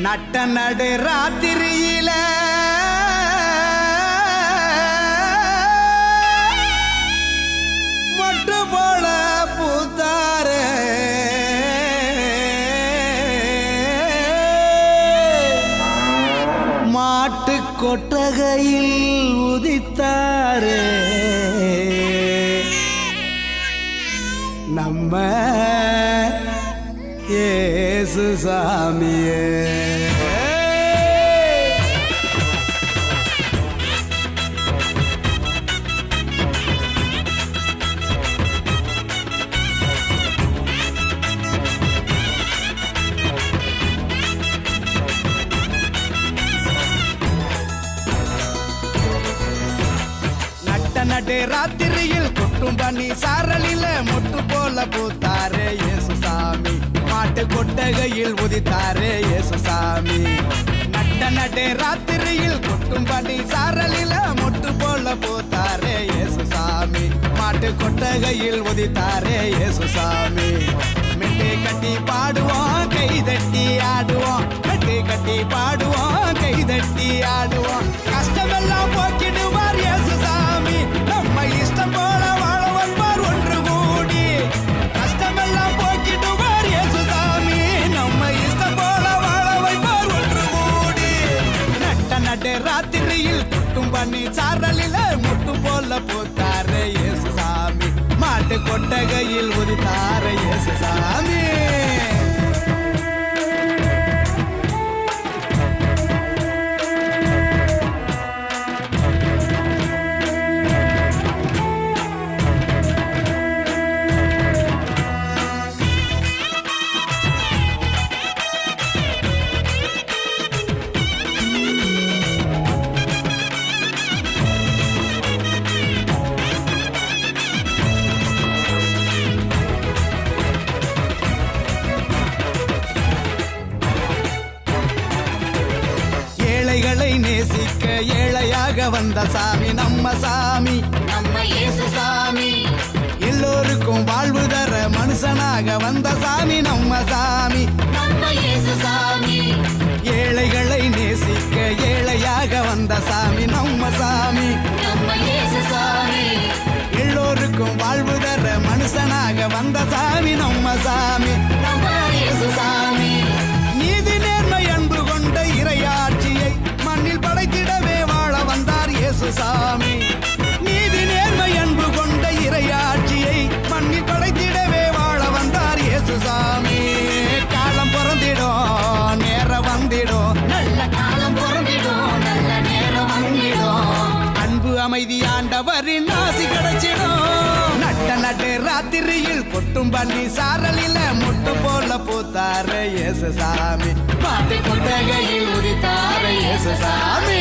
நட்ட நடு ராத்திரியில மொட்டு போல பூத்தாரே மாட்டு கொட்டகையில் உதித்தாரே நம்ம இயேசு சாமியே. நடு ராத்திரியில் கொட்டும் பனி சாரலில மொட்டு போல பூத்தாரே இயேசு சாமி. மாட்டு கொட்டகையில் உதித்தாரே இயேசு சாமி. நடு ராத்திரியில் கொட்டும் பனி சாரலில மொட்டு போல பூத்தாரே இயேசு சாமி. மாட்டு கொட்டகையில் உதித்தாரே இயேசு சாமி. மெட்டை கட்டி பாடுவோம் கை தட்டி ஆடுவோம். மெட்டை கட்டி பாடுவோம் கை தட்டி ஆடுவோம். கஷ்டமெல்லாம் போக்கிடுவார் இயேசு சாமி. நம்ம இஷ்டம் போல வாழ வந்தார் ஒன்று கூடி. கஷ்டமெல்லாம் போக்கிடுவார் இயேசு சாமி. நம்ம இஷ்டம் போல வாழ வைப்பார் ஒன்று கூடி. நடு ராத்திரியில் கொட்டும் பண்ணி சாரலில முட்டு போல பூத்தாரே இயேசு சாமி. மாட்டு கொட்டகையில் உதித்தாரே இயேசு சாமி. ஏழைகளை நேசிக்க ஏழையாக வந்த சாமி நம்ம சாமி. நம்ம இயேசு சாமி. எல்லோருக்கும் வாழ்வு தர மனுஷனாக வந்த சாமி நம்ம சாமி. நம்ம இயேசு சாமி. ஏழைகளை நேசிக்க ஏழையாக வந்த சாமி நம்ம சாமி. நம்ம இயேசு சாமி. எல்லோருக்கும் வாழ்வு தர மனுஷனாக வந்த சாமி நம்ம சாமி. நம்ம இயேசு சாமி. நீதி நேர்மை அன்பு கொண்ட இறையாட்சியை மண்ணில் படைத்திடவே வாழ வந்தார் இயேசு சாமி. நீதி நேர்மை அன்பு கொண்ட இறையாட்சியை மண்ணில் படைத்திடவே வாழ வந்தார் இயேசு சாமி. காலம் பிறந்திடும் நேரம் வந்திடும். நல்ல காலம் பிறந்திடும் நல்ல நேரம் வந்திடும். அன்பு அமைதி ஆண்டவரின் ஆசி கிடைச்சிடும். நடு ராத்திரியில் கொட்டும் பண்ணி சாரலில முட்டு போல பூத்தாரே இயேசு சாமி. மாட்டு கொட்டகையில் உதித்தாரே இயேசு சாமி.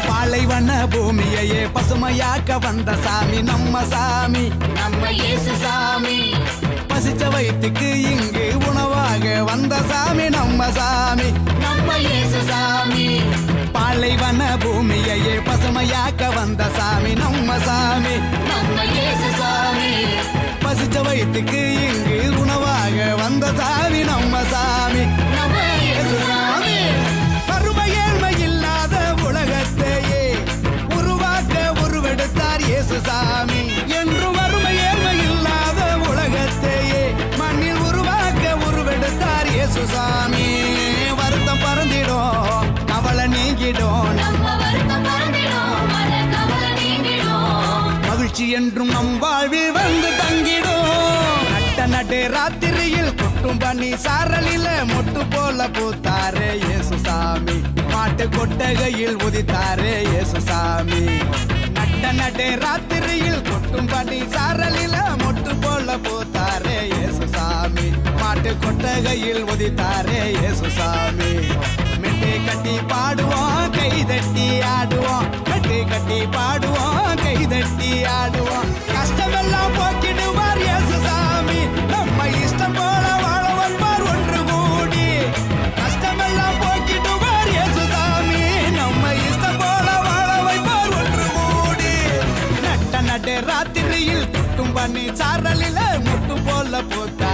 பாலைவன பூமியையே பசுமையாக்க வந்த சாமி நம்ம சாமி. நம்ம இயேசு சாமி. பசிச்ச வயிற்றுக்கு இங்கு உணவாக வந்த சாமி நம்ம சாமி. நம்ம இயேசு சாமி. பாலைவன பூமியையே பசுமையாக்க வந்த சாமி நம்ம சாமி. நம்ம இயேசு சாமி. பசிச்ச வயிற்றுக்கு இங்கு உணவாக வந்த சாமி நம்ம சாமி. நம்ம இயேசு சாமி. வறுமை ஏழ்மை இல்லாத உலகத்தையே உருவாக்க உருவெடுத்தார் இயேசு சாமி. என்று வறுமை ஏழ்மை இல்லாத உலகத்தையே மண்ணில் உருவாக்க உருவெடுத்தார் இயேசு சாமி. வருத்தம் பறந்திடும் கவலை நீங்கிடும். நம்ம வருத்தம் பறந்திடும் மன கவலை நீங்கிடும். மகிழ்ச்சி என்றும் நம் வாழ்வில் வந்து தங்கிடும். நடு ராத்திரியில் கொட்டும் பண்ணி சாரலில மொட்டு போல பூத்தாரே இயேசு சாமி. மாட்டு கொட்டகையில் உதித்தாரே இயேசு சாமி. நடு ராத்திரியில் கொட்டும் பண்ணி சாரலில மொட்டு போல பூத்தாரே இயேசு சாமி. கொட்டகையில் உதித்தாரே இயேசுசாமி மெட்டு கட்டி பாடுவோம் கை தட்டி ஆடுவோம் மெட்டு கட்டி பாடுவோம் கை தட்டி ஆடுவோம் கஷ்டமெல்லாம் போக்கிடுவார் இயேசுசாமி நம்ம இஷ்டம் போல வாழ வைப்பார் ஒன்று கூடி கஷ்டமெல்லாம் போக்கிடுவார் இயேசுசாமி நம்ம இஷ்டம் போல வாழ வைப்பார் ஒன்று கூடி நட்ட நடு ராத்திரியில் குட்டும் பண்ணி சாரலில முட்டும் போல போத்தா